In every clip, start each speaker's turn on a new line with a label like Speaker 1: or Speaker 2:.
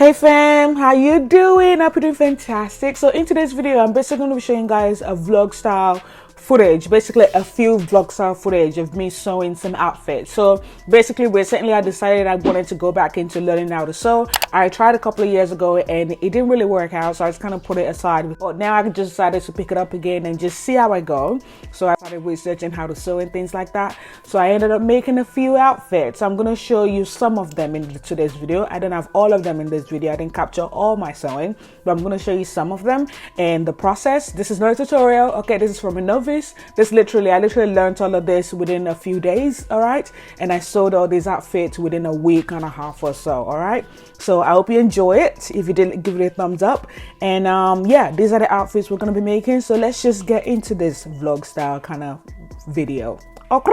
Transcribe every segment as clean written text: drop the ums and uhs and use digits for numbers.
Speaker 1: Hey fam, how you doing? I hope you're doing fantastic. So in today's video, I'm basically going to be showing you guys a vlog style footage, basically a few vlog style footage of me sewing some outfits. So basically recently I decided I wanted to go back into learning how to sew. I tried a couple of years ago and it didn't really work out, so I just kind of put it aside. But now I just decided to pick it up again and just see how I go. So I started researching how to sew and things like that. So I ended up making a few outfits. I'm going to show you some of them in today's video. I don't have all of them in this video. I didn't capture all my sewing, but I'm going to show you some of them and the process. This is not a tutorial. Okay, this is from a novice. I literally learned all of this within a few days. All right, and I sewed all these outfits within a week and a half or so. All right, so I hope you enjoy it. If you didn't, give it a thumbs up. And yeah, these are the outfits we're gonna be making. So let's just get into this vlog style kind of video. Okay.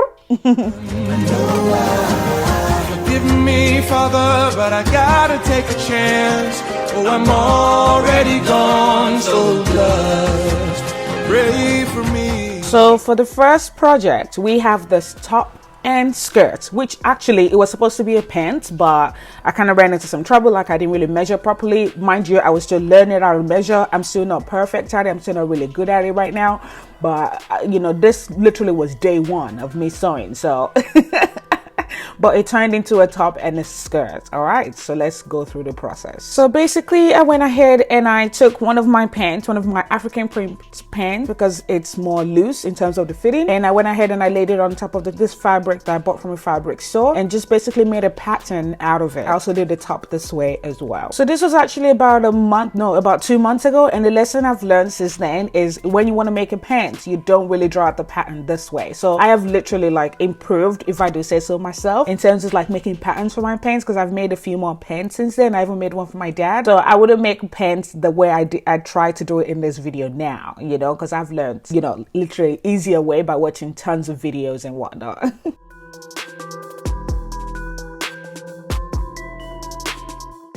Speaker 2: Forgive me, Father, but I gotta take a chance. Oh, I'm already gone, so just pray for me.
Speaker 1: So for the first project, we have this top and skirt, which actually it was supposed to be a pant, but I kind of ran into some trouble. Like I didn't really measure properly. Mind you, I was still learning how to measure. I'm still not perfect at it. I'm still not really good at it right now. But you know, this literally was day one of me sewing. So but it turned into a top and a skirt. All right, so let's go through the process. So basically I went ahead and I took one of my pants, one of my African print pants, because it's more loose in terms of the fitting, and I went ahead and I laid it on top of this fabric that I bought from a fabric store and just basically made a pattern out of it. I also did the top this way as well. So this was actually about 2 months ago, and the lesson I've learned since then is when you want to make a pant, you don't really draw out the pattern this way. So I have literally like improved, if I do say so myself, in terms of like making patterns for my pants, because I've made a few more pants since then. I even made one for my dad. So I wouldn't make pants the way I try to do it in this video now, you know, because I've learned, you know, literally easier way by watching tons of videos and whatnot.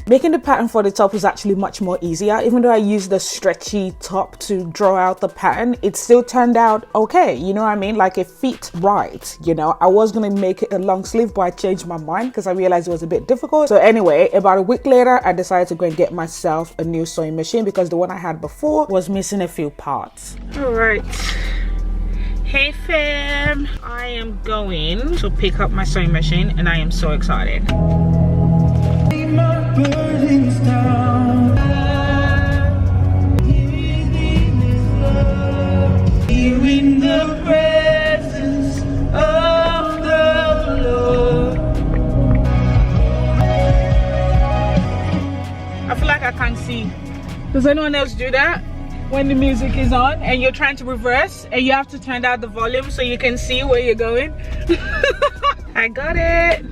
Speaker 1: Making the pattern for the top was actually much more easier. Even though I used the stretchy top to draw out the pattern, it still turned out okay. You know what I mean? Like it fit right, you know. I was gonna make it a long sleeve, but I changed my mind because I realized it was a bit difficult. So anyway, about a week later, I decided to go and get myself a new sewing machine because the one I had before was missing a few parts. All right. Hey fam, I am going to pick up my sewing machine and I am so excited.
Speaker 2: Burdens down. Here in the presence of the Lord.
Speaker 1: I feel like I can't see. Does anyone else do that? When the music is on and you're trying to reverse and you have to turn down the volume so you can see where you're going. I got it.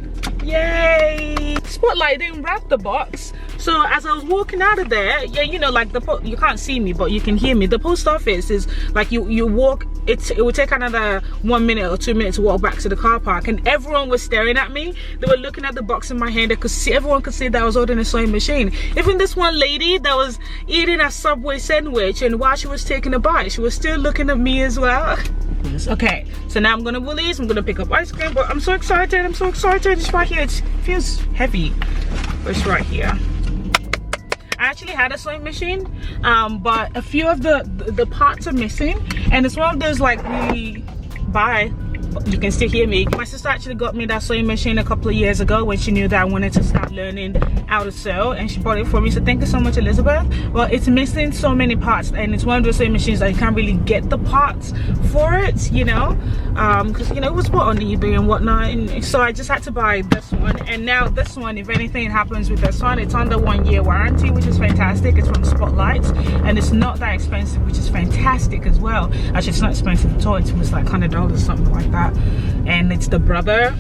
Speaker 1: Yay! Spotlight didn't wrap the box, so as I was walking out of there, yeah, you know, like you can't see me but you can hear me. The post office is like you walk, it would take another 1 minute or 2 minutes to walk back to the car park, and everyone was staring at me. They were looking at the box in my hand. They could see, everyone could see that I was holding a sewing machine. Even this one lady that was eating a Subway sandwich, and while she was taking a bite, she was still looking at me as well. Okay, so now I'm gonna Woolies, I'm gonna pick up ice cream, but I'm so excited, It's right here. It feels heavy, but it's right here. I actually had a sewing machine, but a few of the parts are missing, and it's one of those like you can still hear me. My sister actually got me that sewing machine a couple of years ago when she knew that I wanted to start learning how to sew, and she bought it for me. So thank you so much, Elizabeth. Well, it's missing so many parts, and it's one of those sewing machines that you can't really get the parts for it, you know, because you know it was bought on eBay and whatnot, and so I just had to buy this one. And now this one, if anything happens with this one, it's under 1 year warranty, which is fantastic. It's from Spotlight, and it's not that expensive, which is fantastic as well. Actually, it's not expensive at all. It was like $100 or something like that. And it's the brother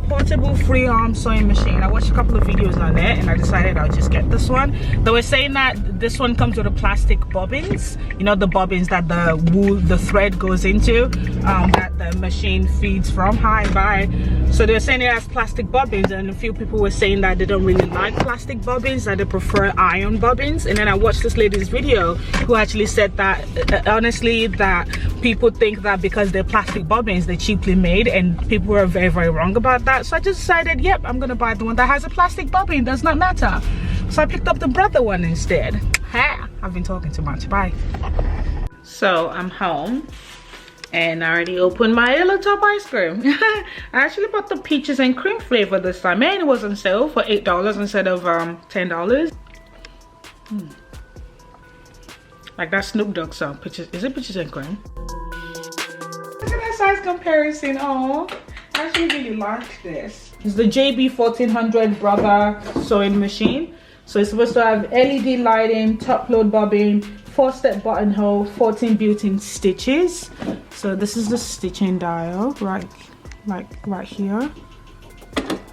Speaker 1: portable free arm sewing machine. I watched a couple of videos on it and I decided I'll just get this one. They were saying that this one comes with the plastic bobbins, you know, the bobbins that the thread goes into, that the machine feeds from. Hi, bye. So they're saying it has plastic bobbins, and a few people were saying that they don't really like plastic bobbins, that they prefer iron bobbins. And then I watched this lady's video who actually said that honestly, that people think that because they're plastic bobbins, they're cheaply made, and people are very very wrong about that. So I just decided, yep, I'm gonna buy the one that has a plastic bobbin. Does not matter. So I picked up the brother one instead. Ha! I've been talking too much. Bye. So I'm home and I already opened my yellow top ice cream. I actually bought the peaches and cream flavor this time, and it was on sale for $8 instead of $10. Like that Snoop Dogg song. Peaches, is it peaches and cream? Look at that size comparison. Oh, I actually really like this. It's the JB 1400 Brother sewing machine. So it's supposed to have LED lighting, top load bobbin, 4-step buttonhole, 14 built-in stitches. So this is the stitching dial, right here.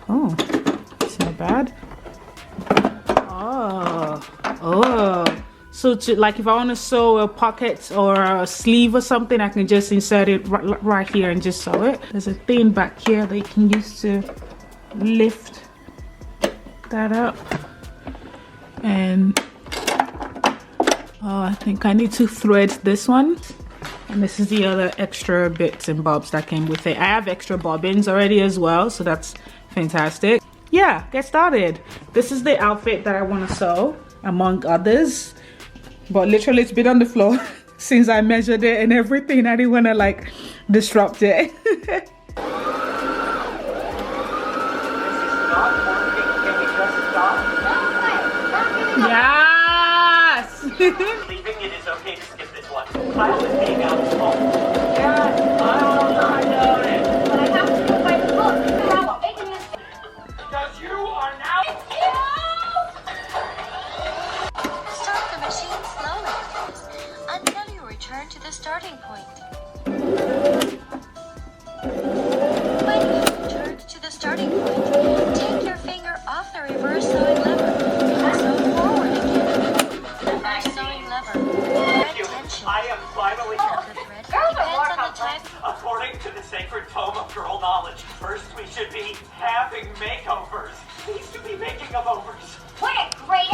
Speaker 1: Oh, it's not bad. Oh. So to, like, if I want to sew a pocket or a sleeve or something, I can just insert it right here and just sew it. There's a thing back here that you can use to lift that up. And oh, I think I need to thread this one. And this is the other extra bits and bobs that came with it. I have extra bobbins already as well, so that's fantastic. Yeah, get started. This is the outfit that I want to sew, among others. But literally it's been on the floor since I measured it and everything. I didn't want to like disrupt it. Yes!
Speaker 3: Believing it is okay to skip this one. Class is being out of home. Yes, I know it.
Speaker 4: But I have to go by the book.
Speaker 3: Because you are now...
Speaker 4: Start the machine slowly until you return to the starting point. When you have returned to the starting point, take your finger off the reverse sewing lever and sew forward again. Reverse sewing lever. Attention.
Speaker 3: I am finally...
Speaker 4: The thread depends on the type.
Speaker 3: According to the sacred tome of girl knowledge, first we should be having makeovers. These should be making of overs.
Speaker 4: What a great...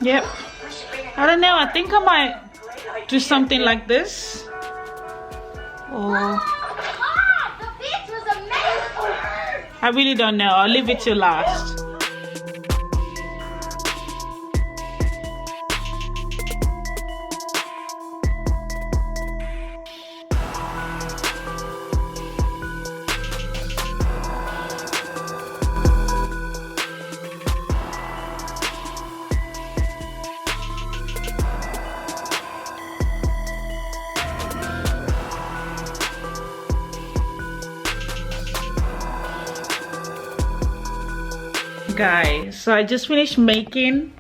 Speaker 1: Yep. I don't know. I think I might do something like this. Or
Speaker 4: The beach was amazing!
Speaker 1: I really don't know. I'll leave it till last. Guys, so I just finished making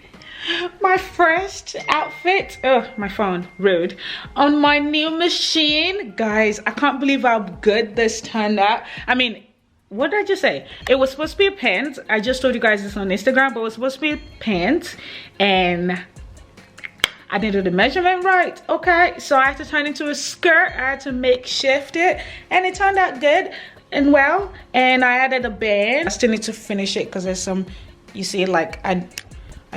Speaker 1: my first outfit. Oh, my phone, rude. On my new machine. Guys, I can't believe how good this turned out. I mean, what did I just say? It was supposed to be a pant. I just told you guys this on Instagram, but it was supposed to be a pant, and I didn't do the measurement right. Okay, so I had to turn it into a skirt. I had to makeshift it, and it turned out good and well. And I added a band. I still need to finish it because there's some, you see, like I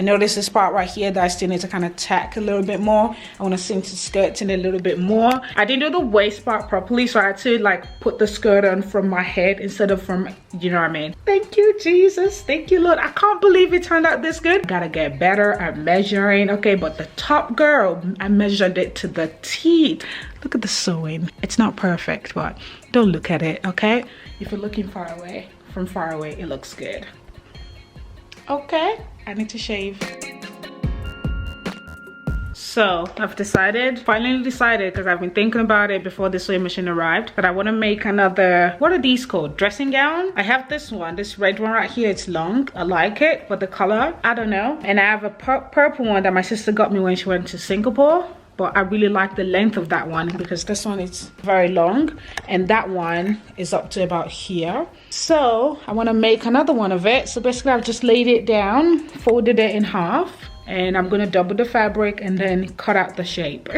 Speaker 1: noticed this part right here that I still need to kind of tack a little bit more. I want to cinch the skirt in a little bit more. I didn't do the waist part properly, so I had to like put the skirt on from my head instead of from, you know what I mean? Thank you, Jesus. Thank you, Lord. I can't believe it turned out this good. Gotta get better at measuring. Okay, but the top, girl, I measured it to the T. Look at the sewing. It's not perfect, but don't look at it, okay? If you're looking far away, from far away, it looks good. Okay, I need to shave. So I've finally decided, because I've been thinking about it before the sewing machine arrived, that I want to make another, what are these called? Dressing gown. I have this one, this red one right here. It's long. I like it, but the color, I don't know. And I have a purple one that my sister got me when she went to Singapore. But I really like the length of that one because this one is very long and that one is up to about here. So I want to make another one of it. So basically I've just laid it down, folded it in half, and I'm going to double the fabric and then cut out the shape.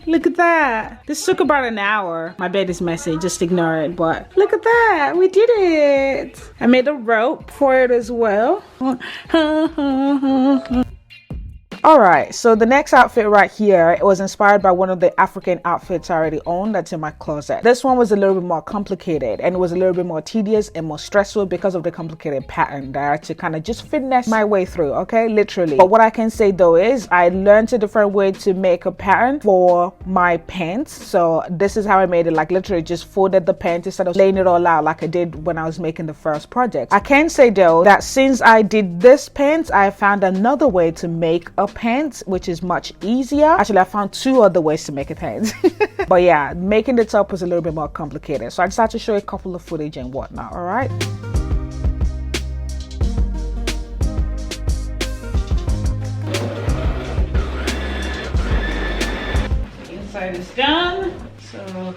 Speaker 1: Look at that. This took about an hour. My bed is messy, just ignore it. But look at that, we did it. I made a rope for it as well. Alright, so the next outfit right here, it was inspired by one of the African outfits I already own that's in my closet. This one was a little bit more complicated and it was a little bit more tedious and more stressful because of the complicated pattern that I had to kind of just finesse my way through, okay, literally. But what I can say though is I learned a different way to make a pattern for my pants. So this is how I made it, like literally just folded the pants instead of laying it all out like I did when I was making the first project. I can say though that since I did this pants, I found another way to make a pants, which is much easier. Actually, I found two other ways to make a pants. But yeah, making the top was a little bit more complicated. So I decided to show you a couple of footage and whatnot, all right? The inside is done. So I'm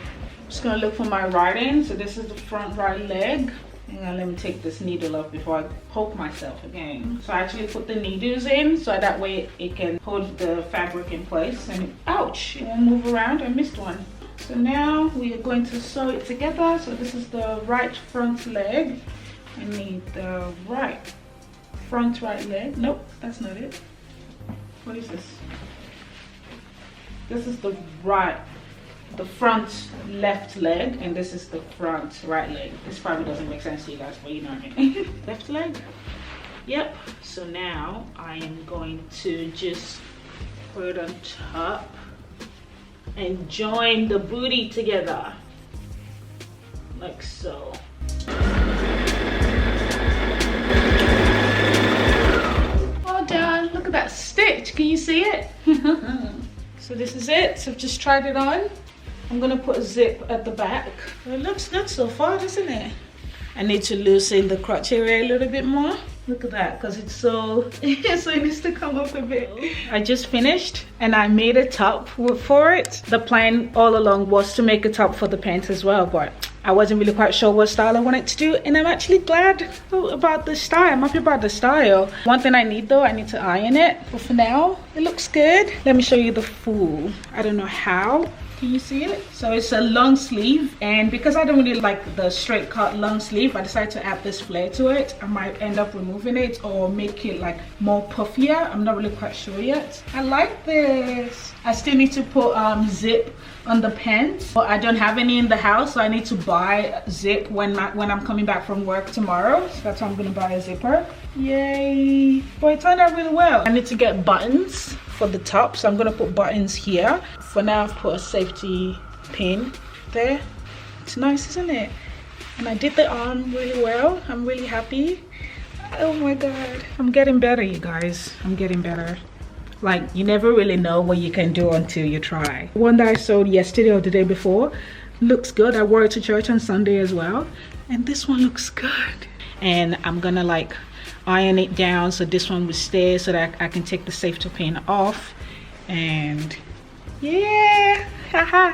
Speaker 1: just gonna look for my writing. So this is the front right leg. And let me take this needle off before I poke myself again. So I actually put the needles in so that way it can hold the fabric in place. And ouch, it won't move around. I missed one. So now we are going to sew it together. So this is the right front leg. I need the right front right leg. Nope, that's not it. What is this? This is the front left leg, and this is the front right leg. This probably doesn't make sense to you guys, but you know what I mean. Left leg. Yep. So now I am going to just put it on top and join the booty together like so. All done. Look at that stitch. Can you see it? So this is it. So I've just tried it on. I'm gonna put a zip at the back. It looks good so far, doesn't it? I need to loosen the crotch area a little bit more. Look at that, because it's so, so it needs to come up a bit. I just finished and I made a top for it. The plan all along was to make a top for the pants as well, but I wasn't really quite sure what style I wanted to do, and I'm actually glad about the style. I'm happy about the style. One thing I need though, I need to iron it, but for now, it looks good. Let me show you the full. I don't know how. Can you see it? So it's a long sleeve, and because I don't really like the straight cut long sleeve, I decided to add this flare to it. I might end up removing it or make it like more puffier. I'm not really quite sure yet. I like this. I still need to put zip on the pants, but I don't have any in the house, so I need to buy zip when I'm coming back from work tomorrow. So that's why I'm gonna buy a zipper. Yay! But it turned out really well. I need to get buttons for the top, so I'm gonna put buttons here. For now, I've put a safety pin there. It's nice, isn't it? And I did the arm really well. I'm really happy. Oh my god, I'm getting better, you guys. I'm getting better. Like, you never really know what you can do until you try. One that I sewed yesterday or the day before looks good. I wore it to church on Sunday as well, and this one looks good. And I'm gonna like iron it down so this one will stay, so that I can take the safety pin off. And yeah, haha.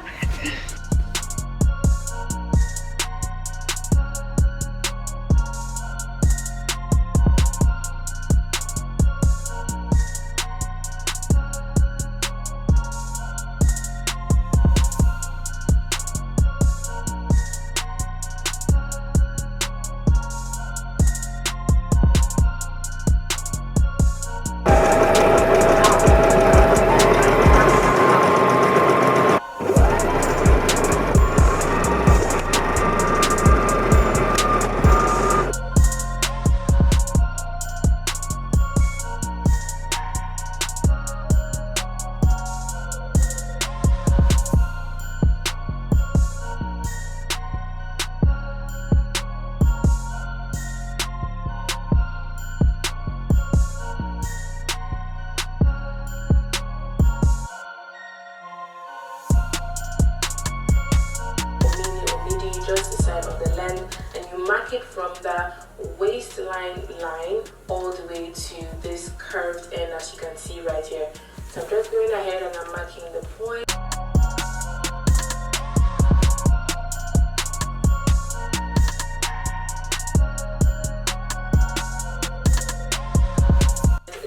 Speaker 5: just decide on the length, and you mark it from the waistline line all the way to this curved end, as you can see right here. So I'm just going ahead and I'm marking the point.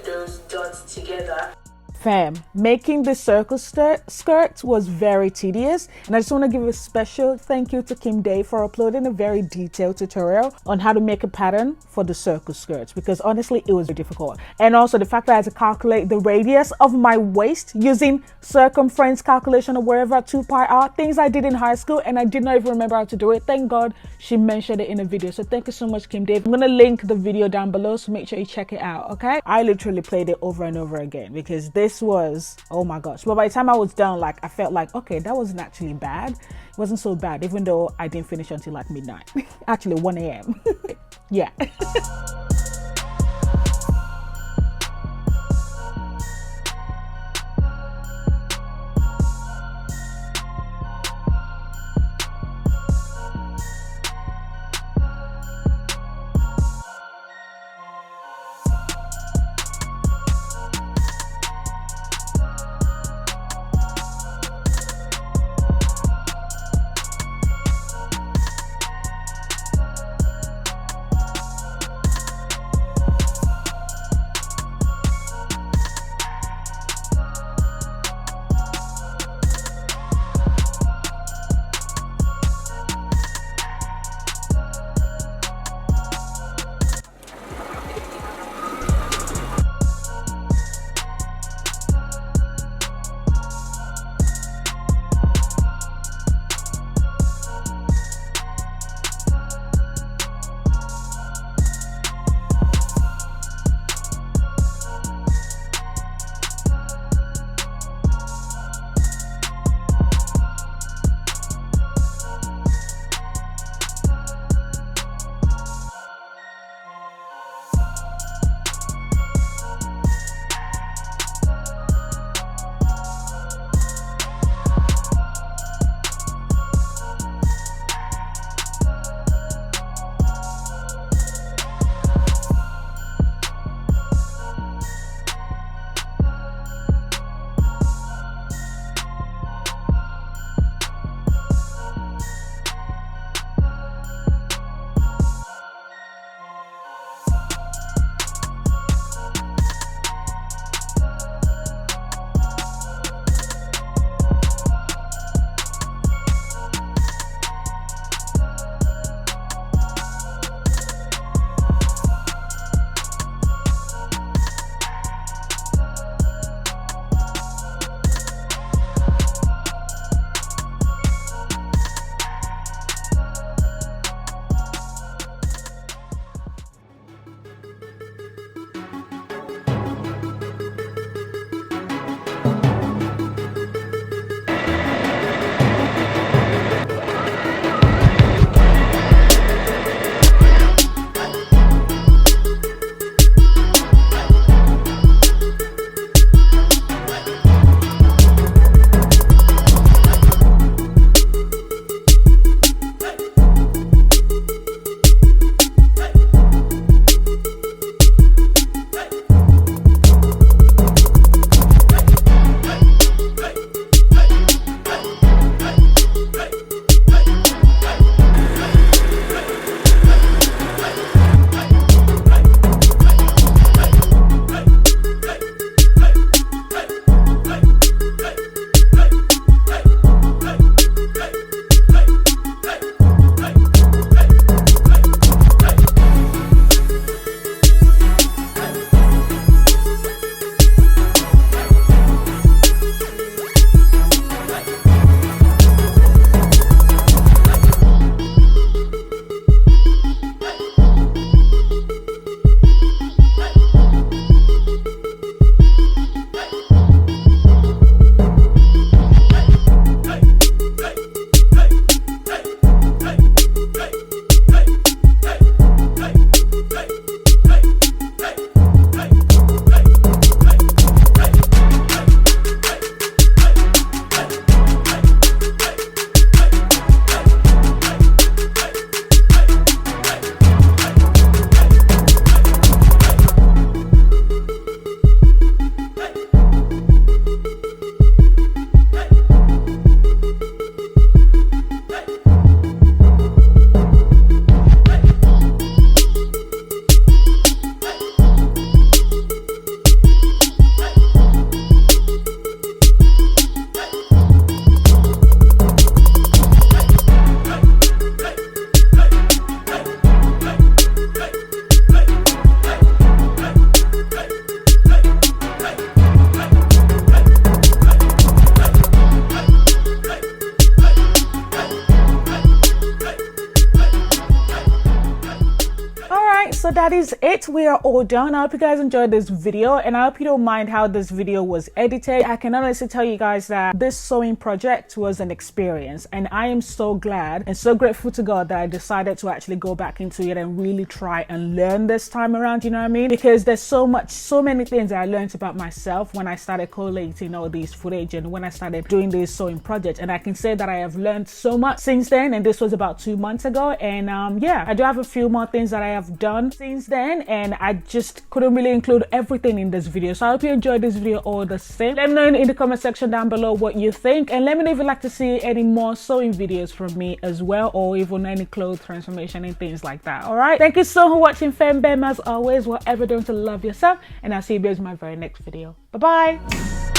Speaker 5: Those dots together.
Speaker 1: Fam, making the circle skirt was very tedious, and I just want to give a special thank you to Kim Day for uploading a very detailed tutorial on how to make a pattern for the circle skirts, because honestly it was very difficult. And also the fact that I had to calculate the radius of my waist using circumference calculation or wherever 2 pi r, things I did in high school and I did not even remember how to do it. Thank God she mentioned it in a video, so thank you so much, Kim Day. I'm gonna link the video down below, so make sure you check it out. Okay, I literally played it over and over again because this was, oh my gosh. But by the time I was done, like I felt like, okay, that wasn't actually bad. It wasn't so bad, even though I didn't finish until like midnight. Actually 1 a.m. Yeah. so that is it. We are all done. I hope you guys enjoyed this video, and I hope you don't mind how this video was edited. I can honestly tell you guys that this sewing project was an experience, and I am so glad and so grateful to God that I decided to actually go back into it and really try and learn this time around, you know what I mean? Because there's so many things that I learned about myself when I started collating all these footage and when I started doing this sewing project, and I can say that I have learned so much since then, and this was about 2 months ago. And yeah, I do have a few more things that I have done since then, and I just couldn't really include everything in this video. So I hope you enjoyed this video all the same. Let me know in the comment section down below what you think, and let me know if you'd like to see any more sewing videos from me as well, or even any clothes transformation and things like that. All right, thank you so much for watching, fam bam. As always, whatever, don't to love yourself, and I'll see you guys in my very next video. Bye bye.